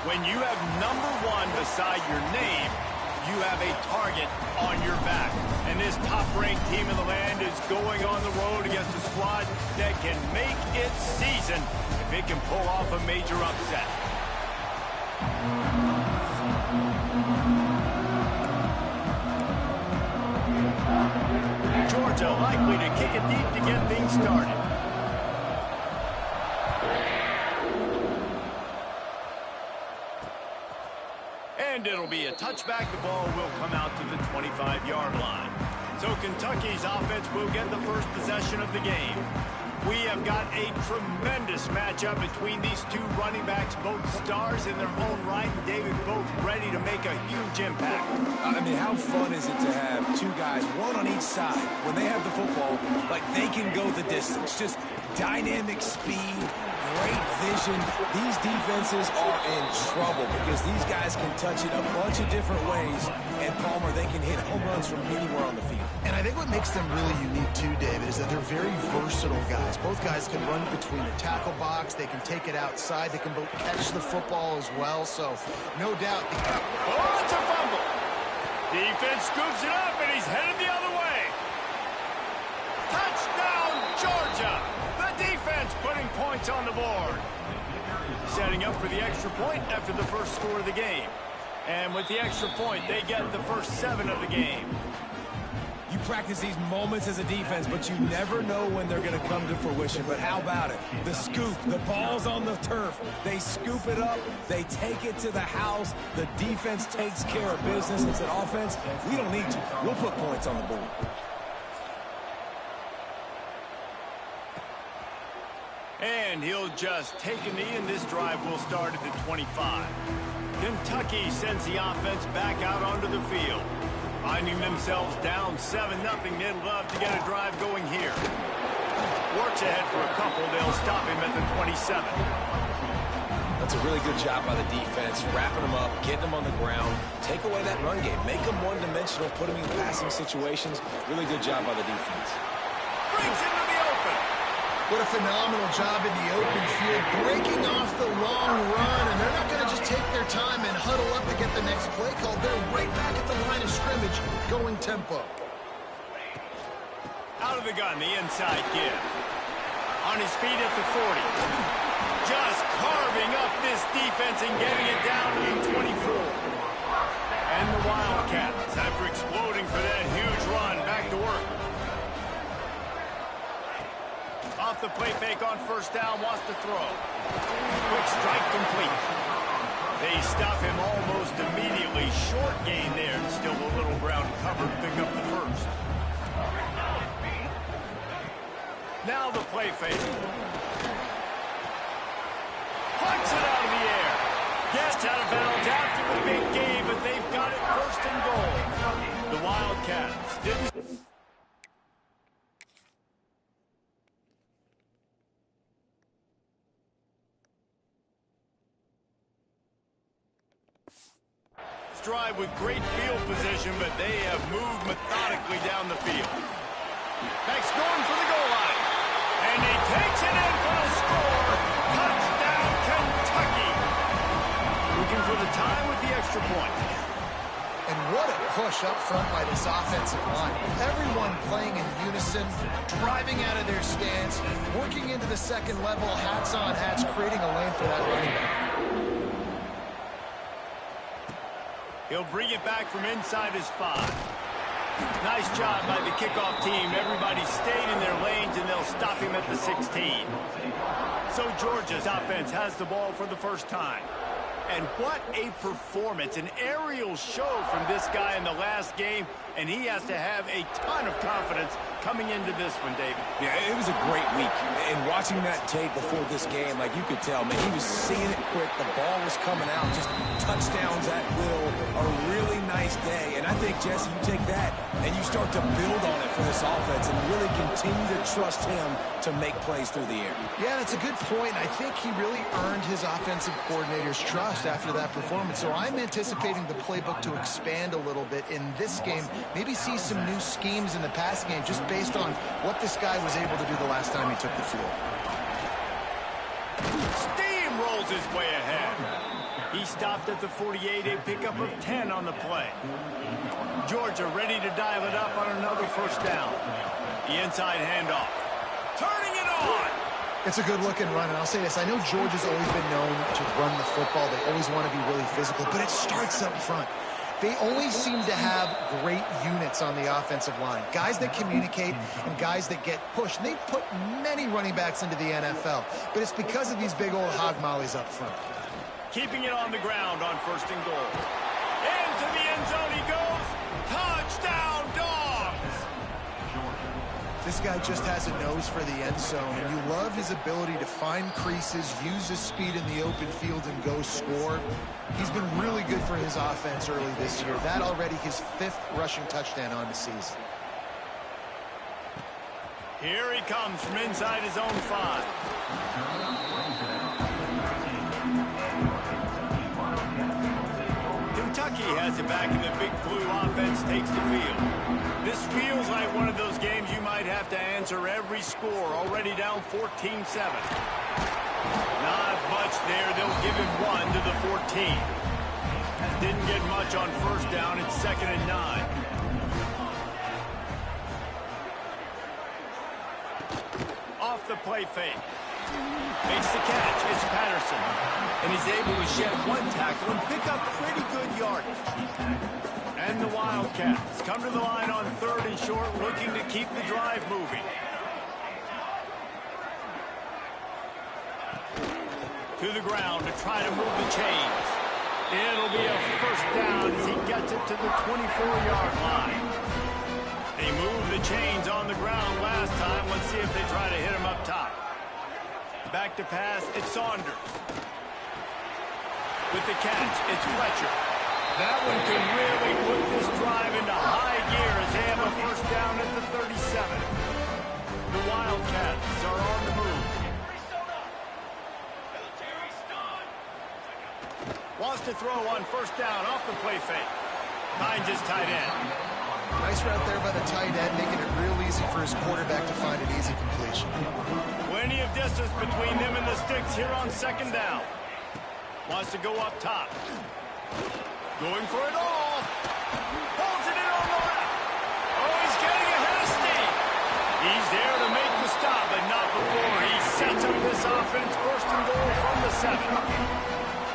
When you have #1 beside your name, you have a target on your back. And this top-ranked team in the land is going on the road against a squad that can make its season if it can pull off a major upset. Georgia likely to kick it deep to get things started. And it'll be a touchback. The ball will come out to the 25-yard line. So Kentucky's offense will get the first possession of the game. We have got a tremendous matchup between these two running backs, both stars in their own right, and David, both ready to make a huge impact. I mean, how fun is it to have two guys, one on each side, when they have the football, like they can go the distance. Just dynamic speed, great vision. These defenses are in trouble because these guys can touch it a bunch of different ways, and Palmer, they can hit home runs from anywhere on the field. And I think what makes them really unique too, David, is that they're very versatile guys. Both guys can run between the tackle box. They can take it outside. They can both catch the football as well. So, no doubt. Oh, it's a fumble. Defense scoops it up, and he's headed the other way. Touchdown, Georgia. The defense putting points on the board. Setting up for the extra point after the first score of the game. And with the extra point, they get the first 7 of the game. You practice these moments as a defense, but you never know when they're going to come to fruition. But how about it? The scoop, the ball's on the turf. They scoop it up. They take it to the house. The defense takes care of business. It's an offense. We don't need to. We'll put points on the board. And he'll just take a knee, and this drive will start at the 25. Kentucky sends the offense back out onto the field. Finding themselves down 7-0, they'd love to get a drive going here. Works ahead for a couple. They'll stop him at the 27. That's a really good job by the defense, wrapping them up, getting them on the ground, take away that run game, make them one-dimensional, put them in passing situations. Really good job by the defense. Brings into the open. What a phenomenal job in the open field, breaking off the long run, and they're not going to just take their time and huddle up to get the next play call. They're right back at the line of scrimmage, going tempo. Out of the gun, the inside give. On his feet at the 40. Just carving up this defense and getting it down to the 24. And the Wildcats, after exploding for that huge run, back to work. Off the play fake on first down, wants to throw. Quick strike complete. They stop him almost immediately. Short gain there, and still a little ground covered. Pick up the first. Now the play fake. Punts it out of the air. Gets out of bounds after the big game, but they've got it first and goal. The Wildcats didn't... drive with great field position, but they have moved methodically down the field. Max going for the goal line. And he takes it in for the score. Touchdown, Kentucky. Looking for the tie with the extra point. And what a push up front by this offensive line. Everyone playing in unison, driving out of their stance, working into the second level, hats on hats, creating a lane for that running back. He'll bring it back from inside his 5. Nice job by the kickoff team. Everybody stayed in their lanes, and they'll stop him at the 16. So Georgia's offense has the ball for the first time. And what a performance, an aerial show from this guy in the last game, and he has to have a ton of confidence coming into this one, David. Yeah, it was a great week. And watching that tape before this game, like you could tell, man, he was seeing it quick. The ball was coming out, just touchdowns at will. A really nice day. And I think, Jesse, you take that and you start to build on it for this offense and really continue to trust him to make plays through the air. Yeah, that's a good point. I think he really earned his offensive coordinator's trust after that performance. So I'm anticipating the playbook to expand a little bit in this game. Maybe see some new schemes in the passing game just based on what this guy was able to do the last time he took the field. Steamrolls his way ahead. He stopped at the 48, a pickup of 10 on the play. Georgia ready to dial it up on another first down. The inside handoff. Turning it on! It's a good-looking run, and I'll say this. I know Georgia's always been known to run the football. They always want to be really physical, but it starts up front. They always seem to have great units on the offensive line. Guys that communicate and guys that get pushed. And they've put many running backs into the NFL, but it's because of these big old hog mollies up front. Keeping it on the ground on 1st and goal. Into the end zone he goes. Touchdown, Dogs! This guy just has a nose for the end zone, and you love his ability to find creases, use his speed in the open field, and go score. He's been really good for his offense early this year. That already his 5th rushing touchdown on the season. Here he comes from inside his own 5. Kentucky has it back, and the Big Blue offense takes the field. This feels like one of those games you might have to answer every score, already down 14-7. Not much there. They'll give him 1 to the 14. Didn't get much on 1st down. It's 2nd and 9. Off the play fake. Makes the catch. It's Patterson. And he's able to shed 1 tackle and pick up pretty good yardage. And the Wildcats come to the line on 3rd and short, looking to keep the drive moving. To the ground to try to move the chains. It'll be a 1st down as he gets it to the 24-yard line. They moved the chains on the ground last time. Let's see if they try to hit him up top. Back to pass, it's Saunders. With the catch, it's Fletcher. That one can really put this drive into high gear as they have a 1st down at the 37. The Wildcats are on the move. Wants to throw on 1st down off the play fake. Finds his tight end. Nice route there by the tight end, making it real easy for his quarterback to find an easy completion. Plenty of distance between them and the sticks here on 2nd down. Wants to go up top. Going for it all. Pulls it in on the left. Oh, he's getting ahead of steam. He's there to make the stop, but not before he sets up this offense. 1st and goal from the 7.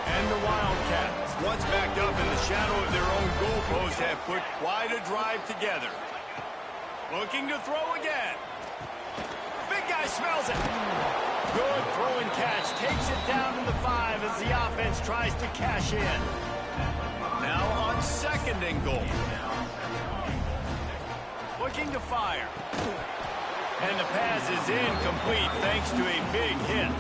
And the Wildcats, once backed up in the shadow of their own goalpost, have put quite a drive together. Looking to throw again. Big guy smells it. Good throw and catch. Takes it down to the 5 as the offense tries to cash in. Now on 2nd and goal. Looking to fire. And the pass is incomplete thanks to a big hit.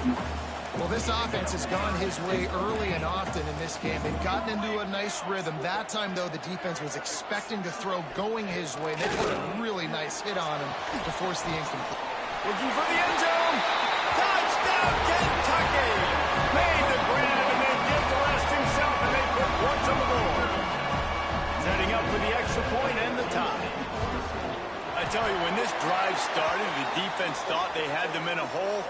Well, this offense has gone his way early and often in this game. They've gotten into a nice rhythm. That time, though, the defense was expecting to throw going his way. They put a really nice hit on him to force the incomplete. Looking for the end zone. Touchdown, Kentucky! Made the grab and then did the rest himself, and they put points on the board. Setting up for the extra point and the tie. I tell you, when this drive started, the defense thought they had them in a hole.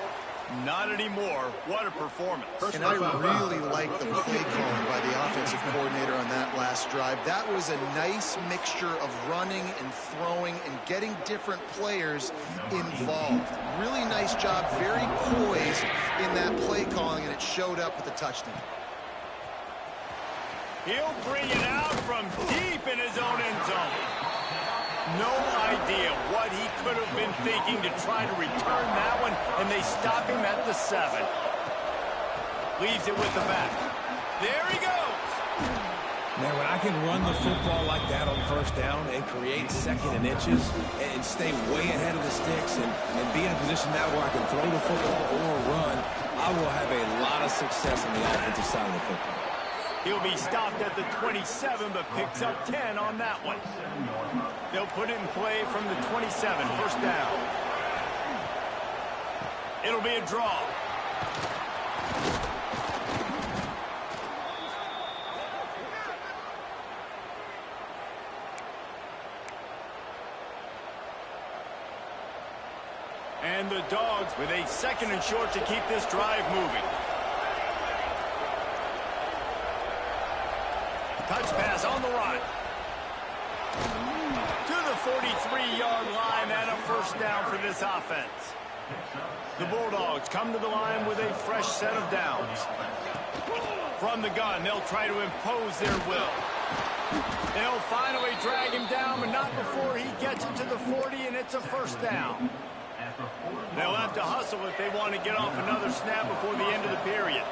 Not anymore. What a performance. And I really like the play calling by the offensive coordinator on that last drive. That was a nice mixture of running and throwing and getting different players involved. Really nice job, very poised in that play calling, and it showed up with a touchdown. He'll bring it out from deep in his own end zone. No idea what he could have been thinking to try to return that one, and they stop him at the 7. Leaves it with the back. There he goes. Man, when I can run the football like that on 1st down and create 2nd and inches and stay way ahead of the sticks and be in a position now where I can throw the football or run, I will have a lot of success on the offensive side of the football. He'll be stopped at the 27, but picks up 10 on that one. They'll put it in play from the 27, 1st down. It'll be a draw. And the Dogs with a 2nd and short to keep this drive moving. Touch pass on the run. To the 43-yard line and a first down for this offense. The Bulldogs come to the line with a fresh set of downs. From the gun, they'll try to impose their will. They'll finally drag him down, but not before he gets it to the 40, and it's a first down. They'll have to hustle if they want to get off another snap before the end of the period.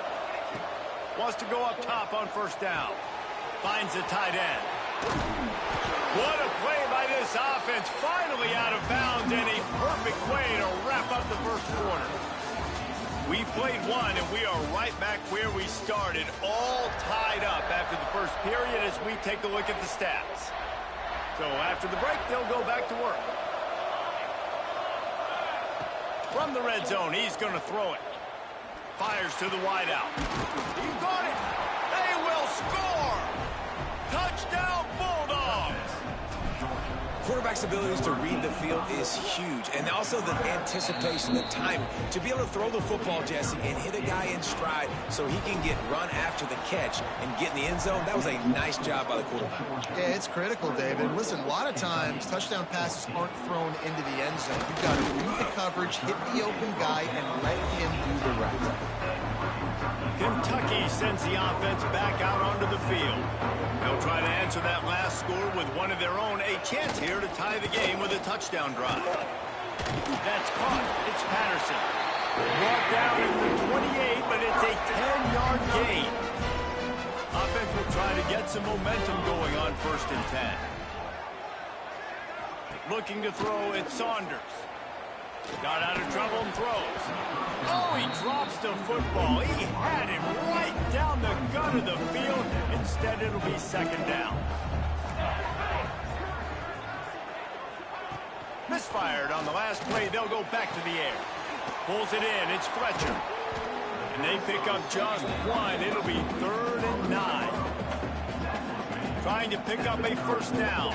Wants to go up top on first down. Finds the tight end. What a play by this offense. Finally out of bounds, and a perfect way to wrap up the first quarter. We played one, and we are right back where we started, all tied up after the first period as we take a look at the stats. So after the break, they'll go back to work. From the red zone, he's going to throw it. Fires to the wideout. He got it. They will score. Touchdown, Bulldogs. Quarterback's abilities to read the field is huge, and also the anticipation, the timing. To be able to throw the football, Jesse, and hit a guy in stride so he can get run after the catch and get in the end zone, that was a nice job by the quarterback. Yeah, it's critical, David. Listen, a lot of times, touchdown passes aren't thrown into the end zone. You've got to read the coverage, hit the open guy, and let him do the rest. Kentucky sends the offense back out onto the field. They'll try to answer that last score with one of their own. A chance here to tie the game with a touchdown drive. That's caught. It's Patterson. Brought down at the 28, but it's a 10-yard gain. Offense will try to get some momentum going on 1st and 10. Looking to throw, it's Saunders. Got out of trouble and throws. Oh, he drops the football. He had it right down the gut of the field. Instead, it'll be second down. Misfired on the last play. They'll go back to the air. Pulls it in. It's Fletcher. And they pick up just one. It'll be 3rd and 9. Trying to pick up a first down.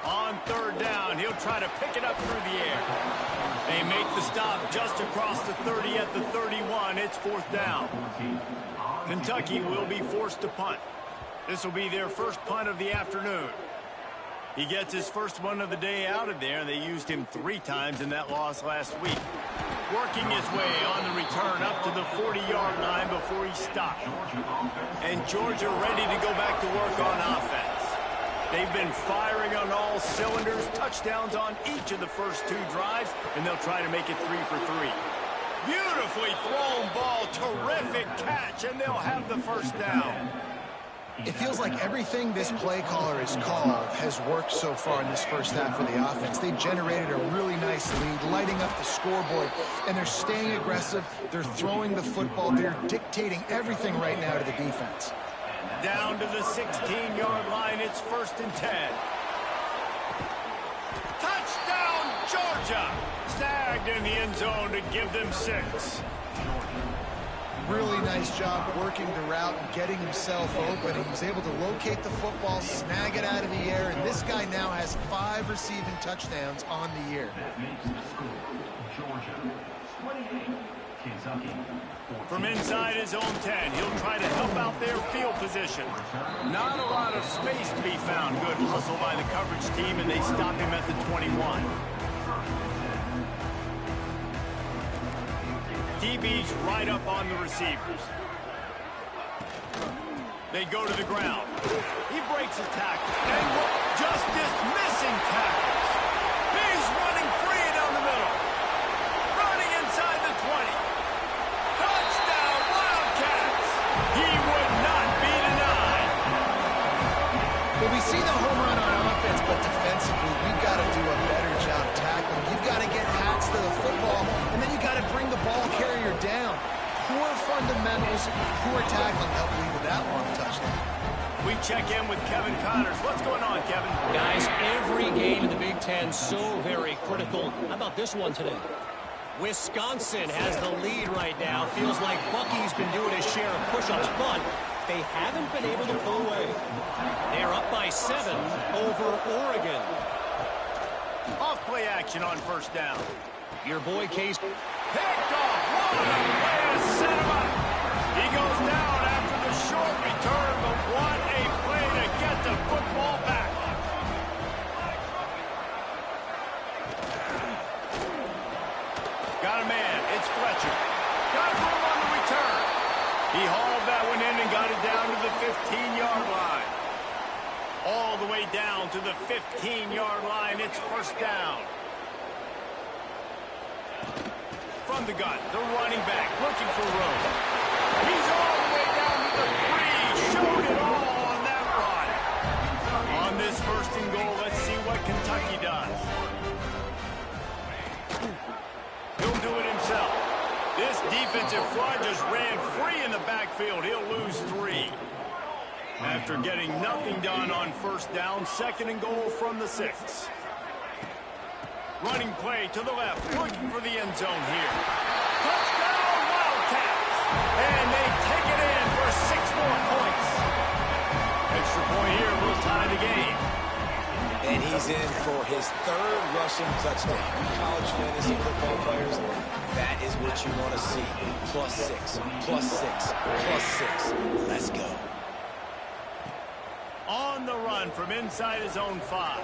On 3rd down, he'll try to pick it up through the air. They make the stop just across the 30 at the 31. It's 4th down. Kentucky will be forced to punt. This will be their first punt of the afternoon. He gets his first one of the day out of there. They used him 3 times in that loss last week. Working his way on the return up to the 40-yard line before he stopped. And Georgia ready to go back to work on offense. They've been firing on all cylinders, touchdowns on each of the first 2 drives, and they'll try to make it 3 for 3. Beautifully thrown ball, terrific catch, and they'll have the first down. It feels like everything this play caller has called has worked so far in this first half of the offense. They generated a really nice lead, lighting up the scoreboard, and they're staying aggressive. They're throwing the football. They're dictating everything right now to the defense. Down to the 16-yard line, it's 1st and 10. Touchdown, Georgia! Snagged in the end zone to give them 6. Really nice job working the route and getting himself open. He was able to locate the football, snag it out of the air, and this guy now has 5 receiving touchdowns on the year. From inside his own 10, he'll try to help out their field position. Not a lot of space to be found. Good hustle by the coverage team, and they stop him at the 21. DB's right up on the receivers. They go to the ground. He breaks a tackle, and just dismissing tackles. He's running free down the middle. Running inside the 20. Touchdown, Wildcats! He would not be denied. Well, we see the home run on offense, but defensively, we've got to do a better job tackling. You've got to get hats to the football, and then you got to bring the ball carrier down. Poor fundamentals, poor tackling helped lead to that long touchdown. We check in with Kevin Connors. What's going on, Kevin? Guys, every game in the Big Ten so very critical. How about this one today? Wisconsin has the lead right now. Feels like Bucky's been doing his share of push-ups, but they haven't been able to pull away. They're up by 7 over Oregon. Off play action on first down. Your boy Case. Picked off. What a way to set him up. He goes down after the short return, but what a play to get the football back. Got a man. It's Fletcher. Got room on the return. He hauled that one in and got it down to the 15-yard line. All the way down to the 15-yard line. It's first down. From the gun, the running back looking for room. He's all the way down to the 3. Showed it all on that run. On this first and goal, let's see what Kentucky does. He'll do it himself. This defensive front just ran free in the backfield. He'll lose 3. After getting nothing done on first down, second and goal from the 6. Running play to the left, looking for the end zone here. Touchdown, Wildcats! And they take it in for 6 more points. Extra point here will tie the game. And he's in for his 3rd rushing touchdown. College fantasy football players, that is what you want to see. +6, +6, +6. Let's go. On the run from inside his own 5.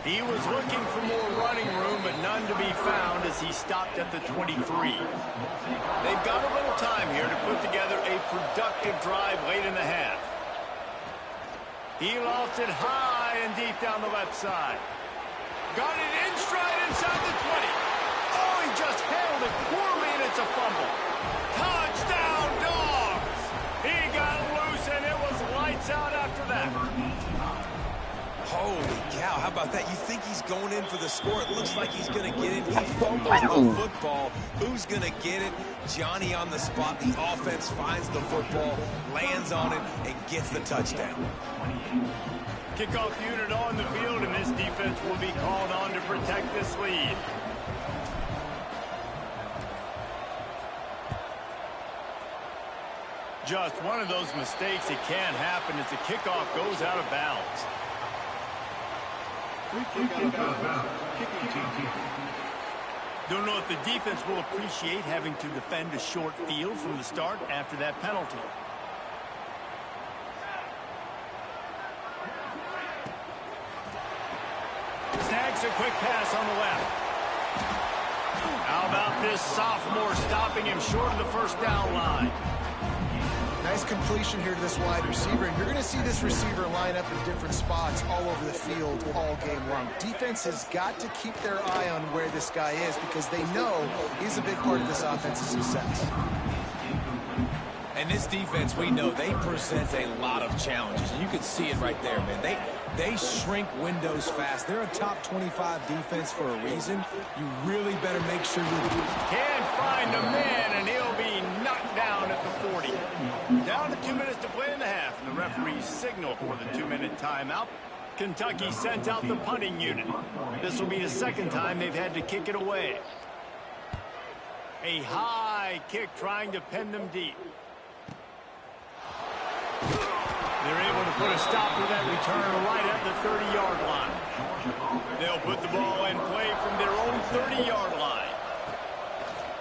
He was looking for more running room, but none to be found as he stopped at the 23. They've got a little time here to put together a productive drive late in the half. He lost it high and deep down the left side. Got it in stride inside the 20. Oh, he just held it poorly, and it's a fumble. Touchdown, Dogs! He got loose, and it was lights out after that. Holy cow, how about that? You think he's going in for the score. It looks like he's going to get it. He fumbles the football. Who's going to get it? Johnny on the spot. The offense finds the football, lands on it, and gets the touchdown. Kickoff unit on the field, and this defense will be called on to protect this lead. Just one of those mistakes that can happen as the kickoff goes out of bounds. Don't know if the defense will appreciate having to defend a short field from the start after that penalty. Snags a quick pass on the left. How about this sophomore stopping him short of the first down line? Nice completion here to this wide receiver, and you're going to see this receiver line up in different spots all over the field all game long. Defense has got to keep their eye on where this guy is because they know he's a big part of this offense's success. And this defense, we know, they present a lot of challenges, and you can see it right there, man. They shrink windows fast. They're a top 25 defense for a reason. You really better make sure you can't find a man, and he'll be knocked down at the 40. Down to 2 minutes to play in the half, and the referees signal for the 2-minute timeout. Kentucky sent out the punting unit. This will be the second time they've had to kick it away. A high kick trying to pin them deep. They're able to put a stop to that return right at the 30-yard line. They'll put the ball in play from their own 30-yard line.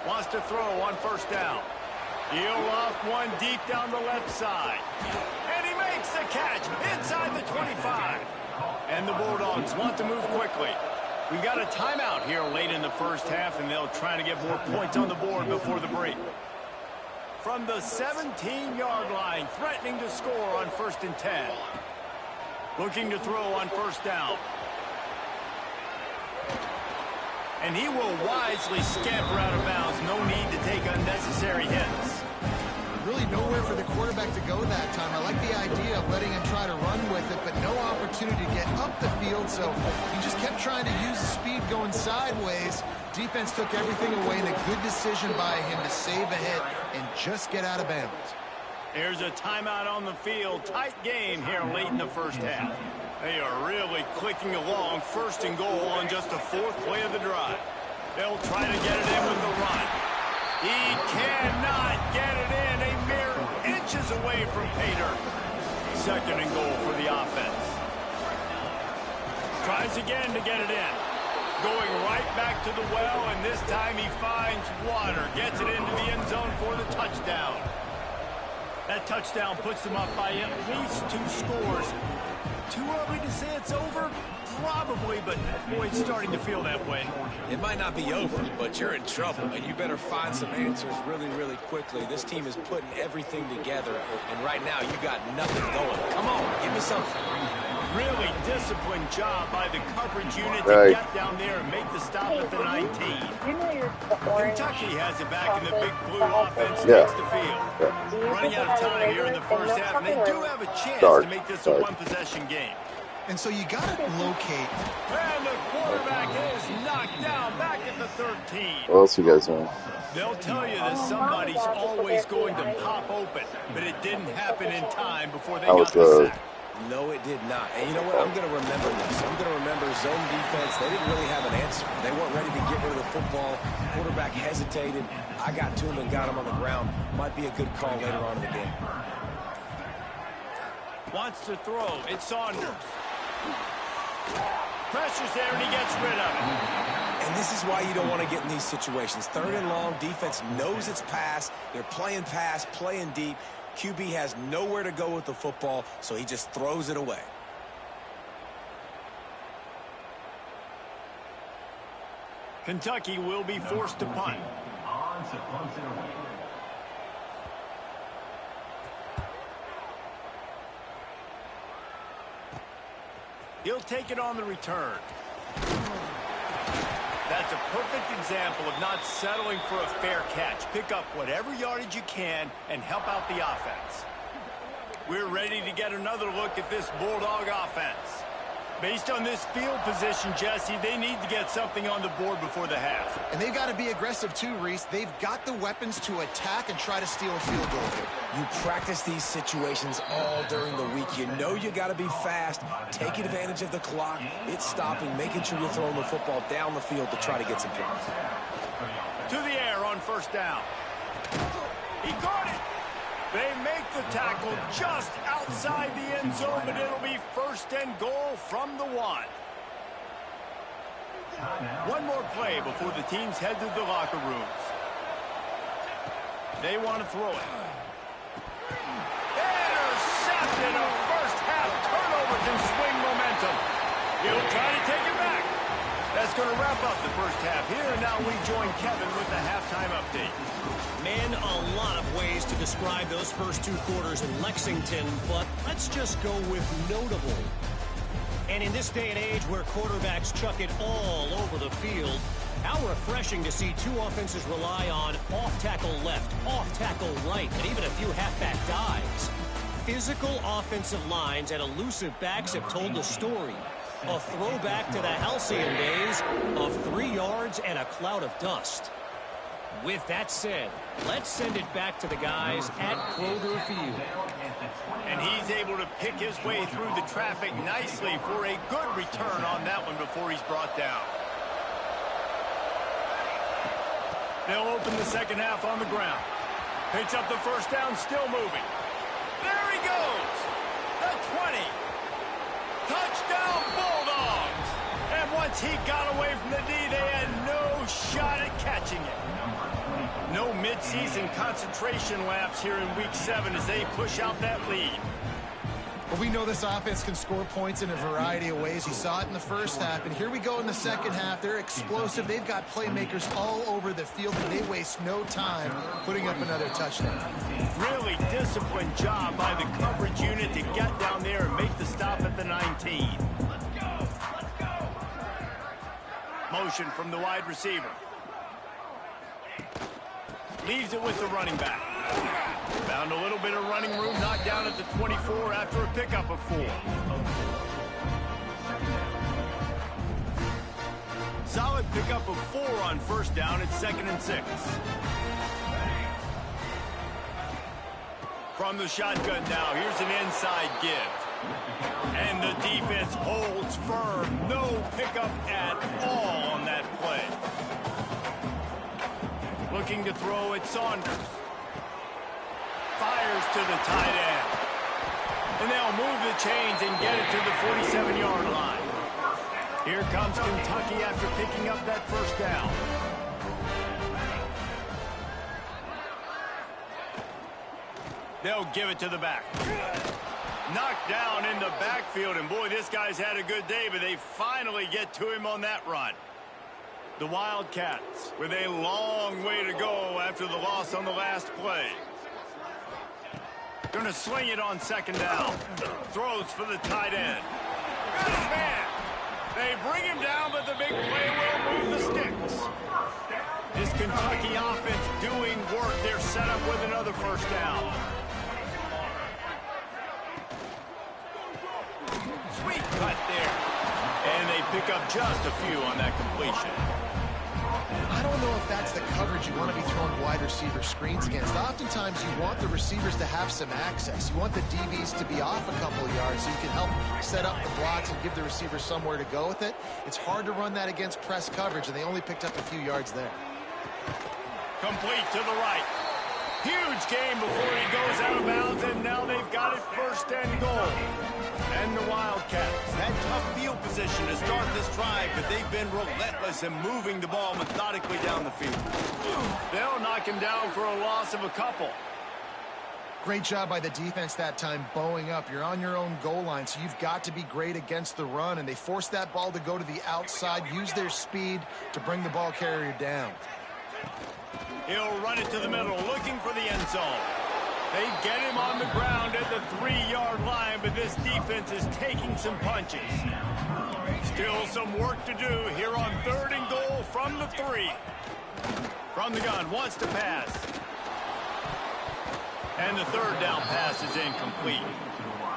Wants to throw on first down. He'll loft one deep down the left side. And he makes the catch inside the 25. And the Bulldogs want to move quickly. We've got a timeout here late in the first half, and they'll try to get more points on the board before the break. From the 17-yard line, threatening to score on 1st and 10. Looking to throw on first down. And he will wisely scamper out of bounds. No need to take unnecessary hits. Really nowhere for the quarterback to go that time. I like the idea of letting him try to run with it, but no opportunity to get up the field, so he just kept trying to use the speed going sideways. Defense took everything away, and a good decision by him to save a hit and just get out of bounds. There's a timeout on the field. Tight game here late in the first half. They are really clicking along. 1st and goal on just the 4th play of the drive. They'll try to get it in with the run. He cannot get it in. A mere inches away from Pater. 2nd and goal for the offense. Tries again to get it in. going right back to the well, and this time he finds water. Gets it into the end zone for the touchdown. That touchdown puts them up by at least 2 scores. Too early to say it's over? Probably, but boy, it's starting to feel that way. It might not be over, but you're in trouble, and you better find some answers really, really quickly. This team is putting everything together, and right now you got nothing going. Come on, give me something. Really disciplined job by the coverage unit to get down there and make the stop at the 19. Kentucky has it back in the big blue offense takes the field. Running out of time here in the first half, and they do have a chance to make this a one-possession game. And so you got to locate. And the quarterback is knocked down back at the 13. What else you guys doing? They'll tell you that somebody's always going to pop open, but it didn't happen in time before they got the sack. No, it did not. And you know what? I'm going to remember this. I'm going to remember zone defense. They didn't really have an answer. They weren't ready to get rid of the football. Quarterback hesitated. I got to him and got him on the ground. Might be a good call later on in the game. Wants to throw. It's Saunders. Pressure's there, and he gets rid of it. And this is why you don't want to get in these situations. 3rd and long, defense knows it's pass. They're playing pass, playing deep. QB has nowhere to go with the football, so he just throws it away. Kentucky will be forced to punt. He'll take it on the return. That's a perfect example of not settling for a fair catch. Pick up whatever yardage you can and help out the offense. We're ready to get another look at this Bulldog offense. Based on this field position, Jesse, they need to get something on the board before the half. And they've got to be aggressive too, Reese. They've got the weapons to attack and try to steal a field goal. You practice these situations all during the week. You know you got to be fast, taking advantage of the clock. It's stopping, making sure you're throwing the football down the field to try to get some points. To the air on first down. He caught it. They make the tackle just outside the end zone, but it'll be 1st and goal from the 1. One more play before the teams head to the locker rooms. They want to throw it. Intercepted. A first-half turnover can swing momentum. He'll try to take it back. That's going to wrap up the first half here, and now we join Kevin with the halftime update. Man, a lot of ways to describe those first 2 quarters in Lexington, but let's just go with notable. And in this day and age where quarterbacks chuck it all over the field, how refreshing to see 2 offenses rely on off-tackle left, off-tackle right, and even a few halfback dives. Physical offensive lines and elusive backs have told the story. A throwback to the halcyon days of 3 yards and a cloud of dust. With that said, let's send it back to the guys at Kroger Field. And he's able to pick his way through the traffic nicely for a good return on that one before he's brought down. They'll open the second half on the ground. Picks up the first down, still moving. There he goes. The 20. Touchdown Bulldogs. And once he got away from the D, they had no shot at catching it. No midseason concentration laps here in Week 7 as they push out that lead. Well, we know this offense can score points in a variety of ways. You saw it in the first half, and here we go in the second half. They're explosive. They've got playmakers all over the field, and they waste no time putting up another touchdown. Really disciplined job by the coverage unit to get down there and make the stop at the 19. Motion from the wide receiver. Leaves it with the running back. Found a little bit of running room, knocked down at the 24 after a pickup of 4. Solid pickup of 4 on first down at 2nd and 6. From the shotgun now, here's an inside give. And the defense holds firm. No pickup at all on that play. Looking to throw at Saunders. Fires to the tight end. And they'll move the chains and get it to the 47-yard line. Here comes Kentucky after picking up that first down. They'll give it to the back. Knocked down in the backfield, and boy, this guy's had a good day, but they finally get to him on that run. The Wildcats with a long way to go after the loss on the last play. Going to swing it on second down. Throws for the tight end. This man. They bring him down, but the big play will move the sticks. This Kentucky offense doing work. They're set up with another first down. Sweet cut there. And they pick up just a few on that completion. I don't know if that's the coverage you want to be throwing wide receiver screens against. Oftentimes, you want the receivers to have some access. You want the DBs to be off a couple of yards so you can help set up the blocks and give the receiver somewhere to go with it. It's hard to run that against press coverage, and they only picked up a few yards there. Complete to the right. Huge game before he goes out of bounds, and now they've got it first and goal. And the Wildcats had tough field position to start this drive, but they've been relentless in moving the ball methodically down the field. They'll knock him down for a loss of a couple. Great job by the defense that time, bowing up. You're on your own goal line, so you've got to be great against the run, and they forced that ball to go to the outside, use their speed to bring the ball carrier down. He'll run it to the middle, looking for the end zone. They get him on the ground at the 3-yard line, but this defense is taking some punches. Still some work to do here on 3rd and goal from the 3. From the gun, wants to pass. And the 3rd down pass is incomplete.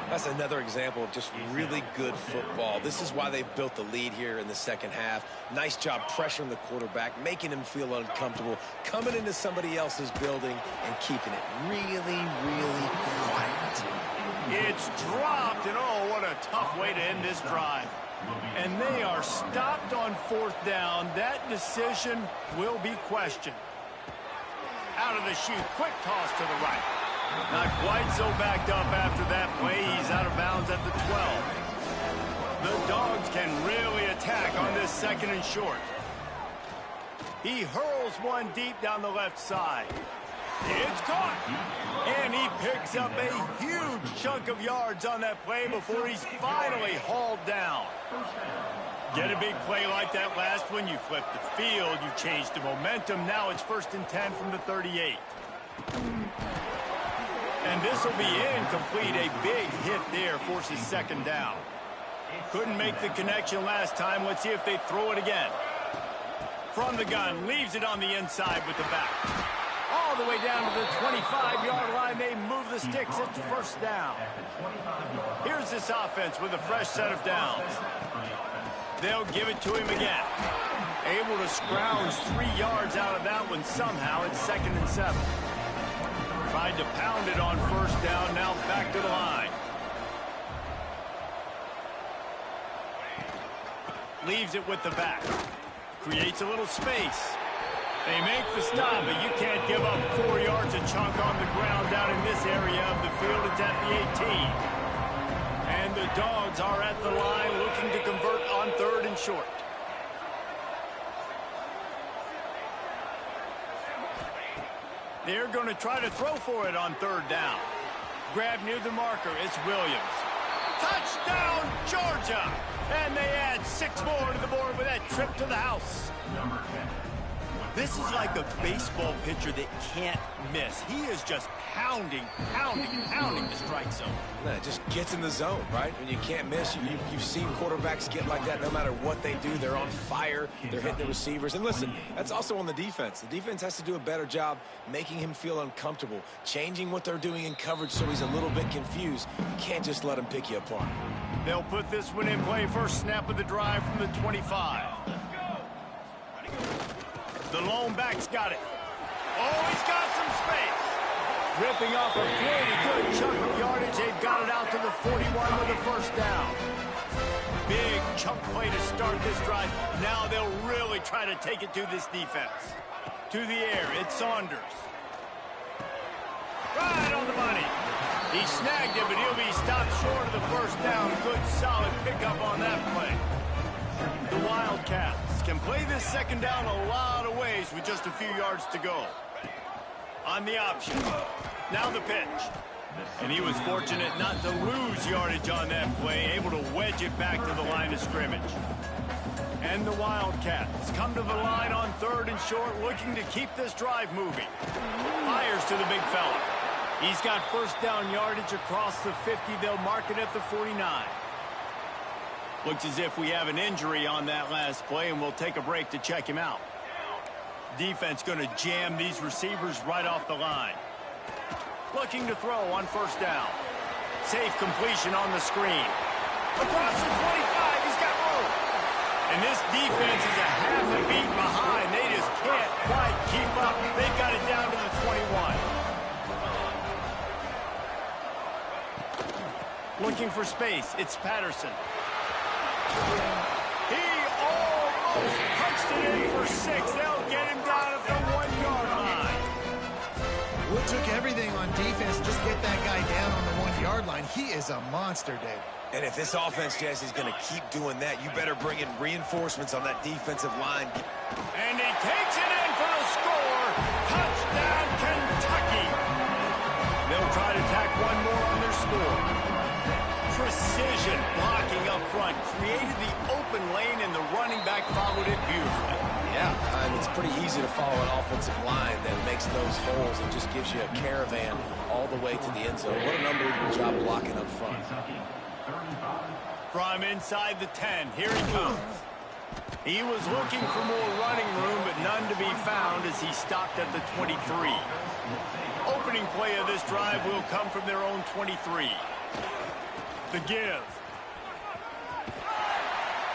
That's another example of just really good football. This is why they've built the lead here in the second half. Nice job pressuring the quarterback, making him feel uncomfortable, coming into somebody else's building and keeping it really, really quiet. It's dropped, and oh, what a tough way to end this drive. And they are stopped on 4th down. That decision will be questioned. Out of the chute, quick toss to the right. Not quite so backed up after that play. He's out of bounds at the 12. The Dogs can really attack on this 2nd and short. He hurls one deep down the left side. It's caught. And he picks up a huge chunk of yards on that play before he's finally hauled down. Get a big play like that last one, you flip the field, you change the momentum. Now it's 1st and 10 from the 38. And this will be incomplete. A big hit there forces 2nd down. Couldn't make the connection last time. Let's see if they throw it again. From the gun, leaves it on the inside with the back. All the way down to the 25-yard line. They move the sticks. It's 1st down. Here's this offense with a fresh set of downs. They'll give it to him again. Able to scrounge 3 yards out of that one somehow. It's 2nd and 7. Tried to pound it on 1st down, now back to the line. Leaves it with the back. Creates a little space. They make the stop, but you can't give up 4 yards a chunk on the ground down in this area of the field. It's at the 18. And the Dogs are at the line looking to convert on 3rd and short. They're going to try to throw for it on 3rd down. Grab near the marker. It's Williams. Touchdown, Georgia! And they add 6 more to the board with that trip to the house. This is like a baseball pitcher that can't miss. He is just pounding the strike zone. It just gets in the zone, right? When you can't miss, you've seen quarterbacks get like that no matter what they do. They're on fire. They're hitting the receivers. And listen, that's also on the defense. The defense has to do a better job making him feel uncomfortable, changing what they're doing in coverage so he's a little bit confused. You can't just let him pick you apart. They'll put this one in play. First snap of the drive from the 25. The lone back's got it. Oh, he's got some space. Ripping off a pretty good chunk of yardage. They've got it out to the 41 with a 1st down. Big chunk play to start this drive. Now they'll really try to take it to this defense. To the air, it's Saunders. Right on the money. He snagged it, but he'll be stopped short of the 1st down. Good, solid pickup on that play. The Wildcats can play this second down a lot of ways with just a few yards to go. On the option. Now the pitch. And he was fortunate not to lose yardage on that play, able to wedge it back to the line of scrimmage. And the Wildcats come to the line on 3rd and short, looking to keep this drive moving. Fires to the big fella. He's got first down yardage across the 50. They'll mark it at the 49. Looks as if we have an injury on that last play, and we'll take a break to check him out. Defense going to jam these receivers right off the line. Looking to throw on first down. Safe completion on the screen. Across the 25, he's got room. And this defense is a half a beat behind. They just can't quite keep up. They've got it down to the 21. Looking for space. It's Patterson. He almost punched it in for 6. They'll get him down at the 1-yard line. Well, it took everything on defense. Just get that guy down on the 1-yard line. He is a monster, Dave. And if this offense, Jesse, is going to keep doing that, you better bring in reinforcements on that defensive line. And he takes it in for the score. Touchdown, Kentucky. They'll try to tack one more on their score. Precision blocking up front created the open lane, and the running back followed it beautifully. Yeah, it's pretty easy to follow an offensive line that makes those holes and just gives you a caravan all the way to the end zone. What an unbelievable job blocking up front. From inside the 10, here he comes. He was looking for more running room, but none to be found as he stopped at the 23. Opening play of this drive will come from their own 23. The give.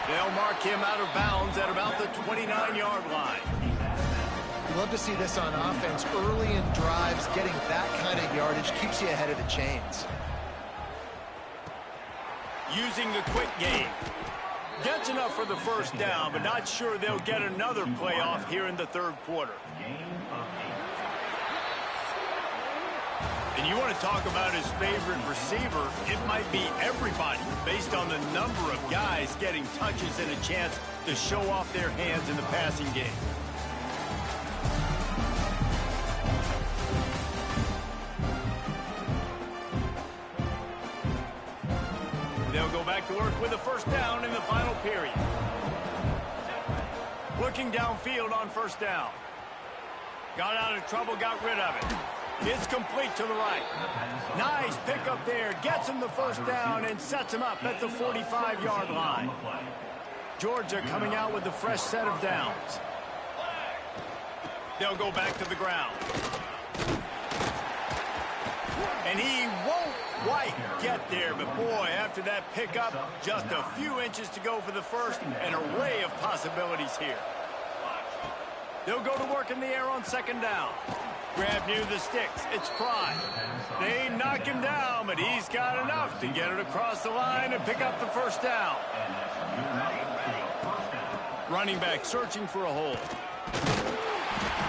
They'll mark him out of bounds at about the 29-yard line. You love to see this on offense. Early in drives, getting that kind of yardage keeps you ahead of the chains. Using the quick game. Gets enough for the first down, but not sure they'll get another playoff here in the 3rd quarter. And you want to talk about his favorite receiver, it might be everybody based on the number of guys getting touches and a chance to show off their hands in the passing game. They'll go back to work with a first down in the final period. Looking downfield on first down. Got out of trouble, got rid of it. It's complete to the right. Nice pickup there. Gets him the first down and sets him up at the 45-yard line. Georgia coming out with a fresh set of downs. They'll go back to the ground. And he won't quite get there, but boy, after that pickup, just a few inches to go for the first. An array of possibilities here. They'll go to work in the air on second down. Grab near the sticks. It's Prime. They knock him down, but he's got enough to get it across the line and pick up the first down. Running back searching for a hole.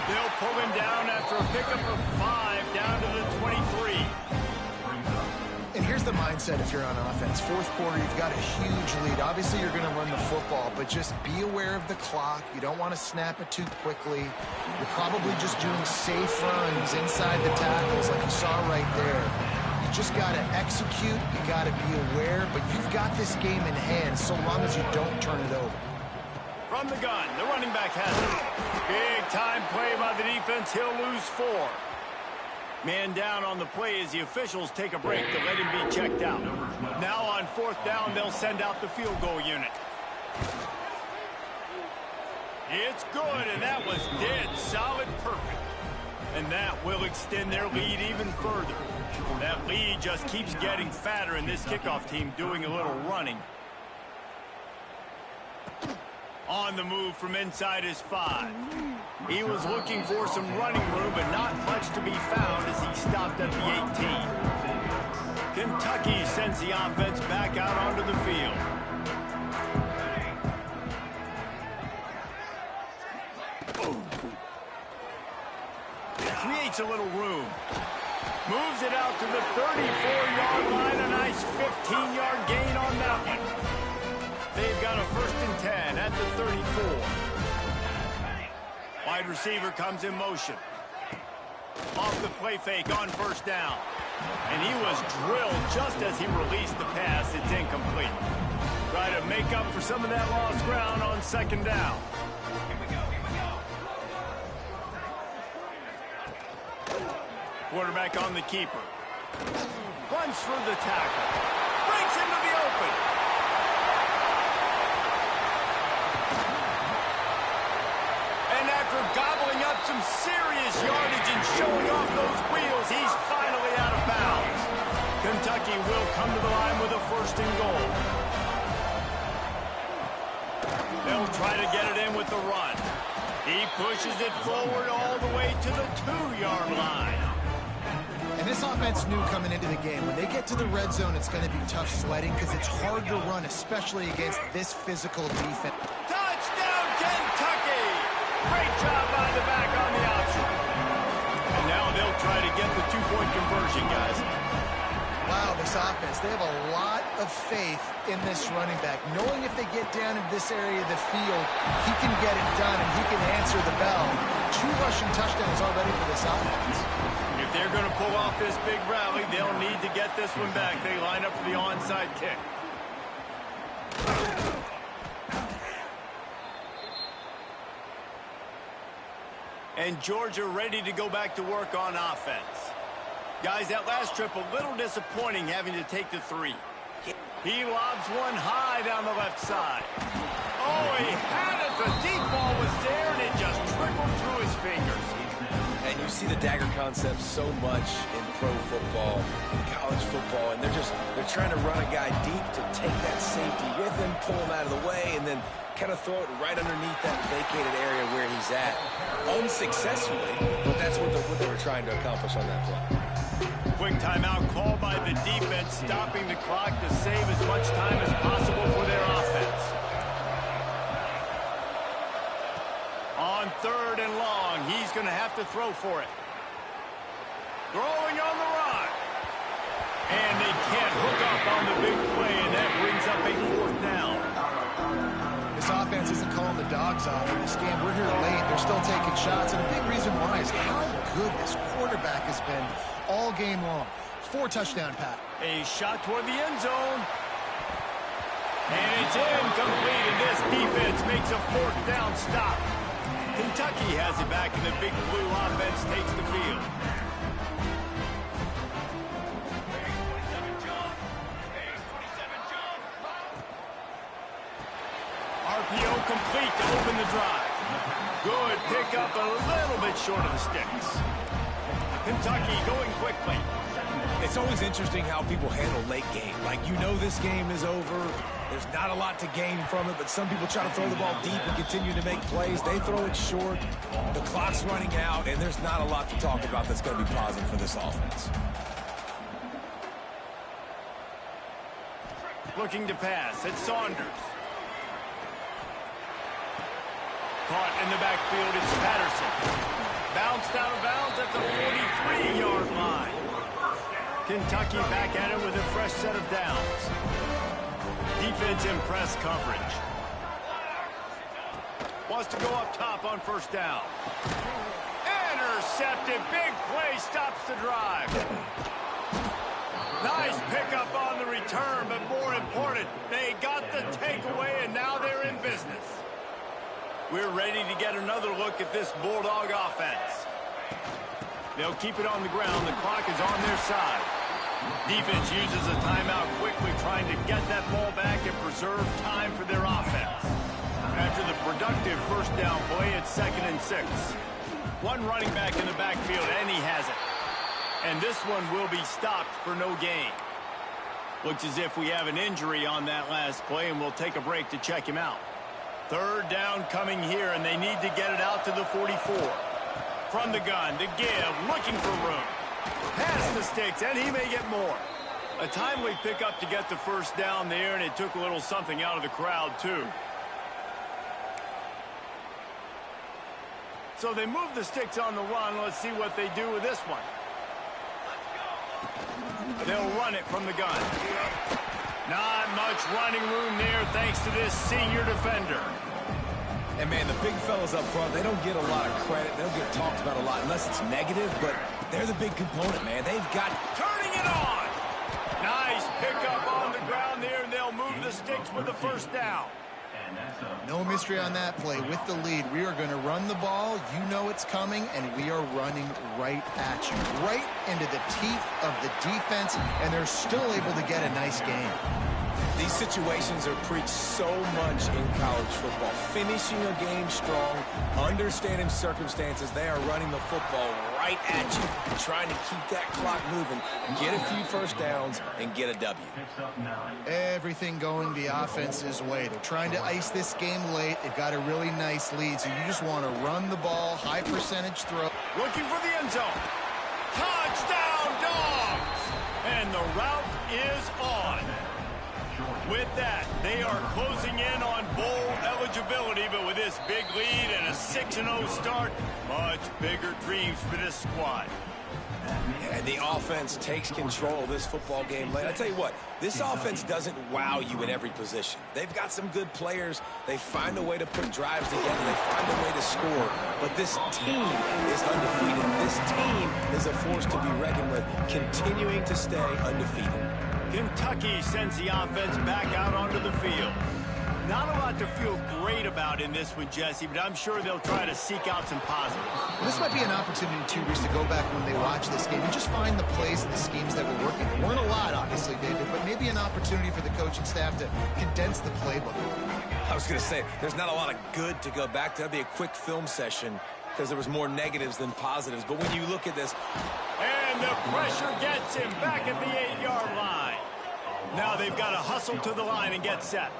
They'll pull him down after a pickup of 5 down to the 23. And here's the mindset if you're on offense. 4th quarter, you've got a huge lead. Obviously, you're going to run the football, but just be aware of the clock. You don't want to snap it too quickly. You're probably just doing safe runs inside the tackles like you saw right there. You just got to execute. You got to be aware, but you've got this game in hand so long as you don't turn it over. From the gun, the running back has it. Big time play by the defense. He'll lose 4. Man down on the play as the officials take a break to let him be checked out. Now on 4th down, they'll send out the field goal unit. It's good, and that was dead solid perfect. And that will extend their lead even further. That lead just keeps getting fatter, and this kickoff team doing a little running. On the move from inside his 5. He was looking for some running room, but not much to be found as he stopped at the 18. Kentucky sends the offense back out onto the field. Creates a little room. Moves it out to the 34-yard line. A nice 15-yard gain on that one. They've got a 1st and 10 at the 34. Wide receiver comes in motion. Off the play fake on 1st down. And he was drilled just as he released the pass. It's incomplete. Try to make up for some of that lost ground on 2nd down. Quarterback on the keeper. Runs through the tackle. Breaks into the open. And after gobbling up some serious yardage and showing off those wheels, he's finally out of bounds. Kentucky will come to the line with a 1st and goal. They'll try to get it in with the run. He pushes it forward all the way to the 2-yard line. And this offense knew coming into the game, when they get to the red zone, it's going to be tough sledding because it's hard to run, especially against this physical defense. Touchdown, Kentucky! Great job by the back on the option. And now they'll try to get the 2-point conversion, guys. Wow, this offense, they have a lot of faith in this running back. Knowing if they get down in this area of the field, he can get it done and he can answer the bell. 2 rushing touchdowns already for this offense. If they're going to pull off this big rally, they'll need to get this one back. They line up for the onside kick. And Georgia ready to go back to work on offense. Guys, that last trip a little disappointing having to take the 3. He lobs one high down the left side. Oh, he had it. The deep ball was there, and it just trickled through his fingers. And you see the dagger concept so much in pro football, in college football, and they're trying to run a guy deep to take that safety with him, pull him out of the way, and then kind of throw it right underneath that vacated area where he's at. Unsuccessfully, but that's what they were trying to accomplish on that play. Quick timeout called by the defense, stopping the clock to save as much time as possible for their offense. On 3rd and long, he's going to have to throw for it. Throwing on the run. And they can't hook up on the big play, and that brings up a 4th down. This offense isn't calling the dogs off in this game. We're here late. They're still taking shots, and a big reason why is how good this quarterback has been all game long. 4 touchdown pass. A shot toward the end zone. And it's incomplete, and this defense makes a 4th down stop. Kentucky has it back, and the big blue offense takes the field. RPO complete to open the drive. Good pickup, a little bit short of the sticks. Kentucky going quickly. It's always interesting how people handle late game. Like, you know this game is over. There's not a lot to gain from it, but some people try to throw the ball deep and continue to make plays. They throw it short. The clock's running out, and there's not a lot to talk about that's going to be positive for this offense. Looking to pass. It's Saunders. Caught in the backfield. It's Patterson. Bounced out of bounds at the 43-yard line. Kentucky back at it with a fresh set of downs. Defense in press coverage. Wants to go up top on 1st down. Intercepted. Big play stops the drive. Nice pickup on the return, but more important, they got the takeaway, and now they're in business. We're ready to get another look at this Bulldog offense. They'll keep it on the ground. The clock is on their side. Defense uses a timeout quickly, trying to get that ball back and preserve time for their offense. After the productive 1st down play, it's 2nd and 6. One running back in the backfield, and he has it. And this one will be stopped for no gain. Looks as if we have an injury on that last play, and we'll take a break to check him out. 3rd down coming here, and they need to get it out to the 44. From the gun, the give, looking for room. Past the sticks, and he may get more. A timely pickup to get the 1st down there, and it took a little something out of the crowd, too. So they move the sticks on the run. Let's see what they do with this one. They'll run it from the gun. Not much running room there thanks to this senior defender. And, man, the big fellas up front, they don't get a lot of credit. They don't get talked about a lot unless it's negative, but they're the big component, man. They've got... Turning it on! Nice pickup on the ground there, and they'll move the sticks with the first down. No mystery on that play. With the lead, we are going to run the ball. You know it's coming, and we are running right at you, right into the teeth of the defense, and they're still able to get a nice game. These situations are preached so much in college football. Finishing a game strong, understanding circumstances. They are running the football right at you, trying to keep that clock moving, get a few first downs, and get a W. Everything going the offense's way. They're trying to ice this game late. They've got a really nice lead, so you just want to run the ball, high percentage throw. Looking for the end zone. Touchdown, Dogs! And the route is on. With that, they are closing in on bowl eligibility, but with this big lead and a 6-0 start, much bigger dreams for this squad. And the offense takes control of this football game late. I tell you what, this offense doesn't wow you at every position. They've got some good players. They find a way to put drives together. They find a way to score. But this team is undefeated. This team is a force to be reckoned with, continuing to stay undefeated. Kentucky sends the offense back out onto the field. Not a lot to feel great about in this one, Jesse, but I'm sure they'll try to seek out some positives. Well, this might be an opportunity, too, Reese, to go back when they watch this game and just find the plays and the schemes that were working. There weren't a lot, obviously, David, but maybe an opportunity for the coaching staff to condense the playbook. I was going to say, there's not a lot of good to go back to. That'd be a quick film session because there was more negatives than positives. But when you look at this... And the pressure gets him back at the 8-yard line. Now they've got to hustle to the line and get set.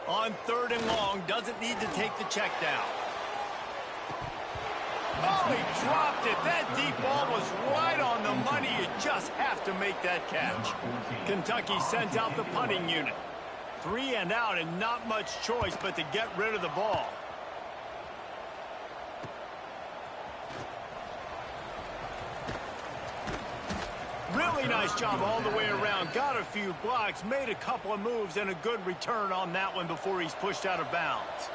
On 3rd and long, doesn't need to take the check down. Oh, he dropped it. That deep ball was right on the money. You just have to make that catch. Kentucky sends out the punting unit. 3 and out and not much choice but to get rid of the ball. Really nice job all the way around. Got a few blocks, made a couple of moves, and a good return on that one before he's pushed out of bounds.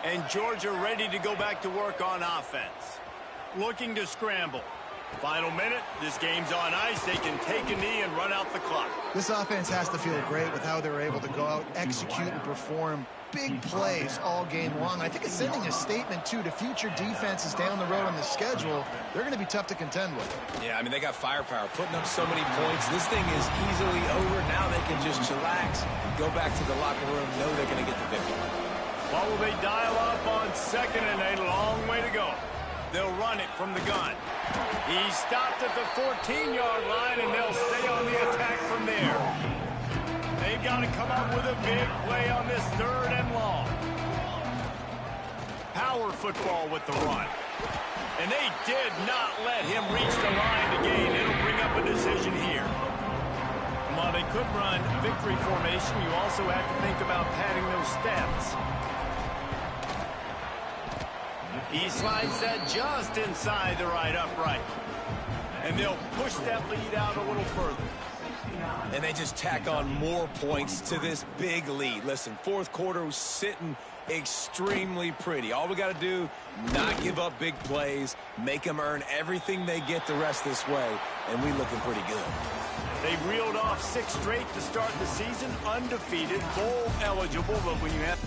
And Georgia ready to go back to work on offense. Looking to scramble. Final minute. This game's on ice. They can take a knee and run out the clock. This offense has to feel great with how they're able to go out, execute, and perform big plays all game long. I think it's sending a statement, too, to future defenses down the road on the schedule. They're going to be tough to contend with. Yeah, I mean, they got firepower, putting up so many points. This thing is easily over. Now they can just chillax, go back to the locker room, know they're going to get the victory. What will they dial up on 2nd and 8? A long way to go. They'll run it from the gun. He stopped at the 14-yard line, and they'll stay on the attack from there. They've got to come up with a big play on this 3rd and long. Power football with the run. And they did not let him reach the line to gain. It'll bring up a decision here. And while they could run victory formation, you also have to think about padding those stats. He slides that just inside the right upright. And they'll push that lead out a little further. And they just tack on more points to this big lead. Listen, 4th quarter was sitting extremely pretty. All we got to do, not give up big plays, make them earn everything they get the rest this way, and we looking pretty good. They reeled off 6 straight to start the season, undefeated, bowl eligible, but when you have...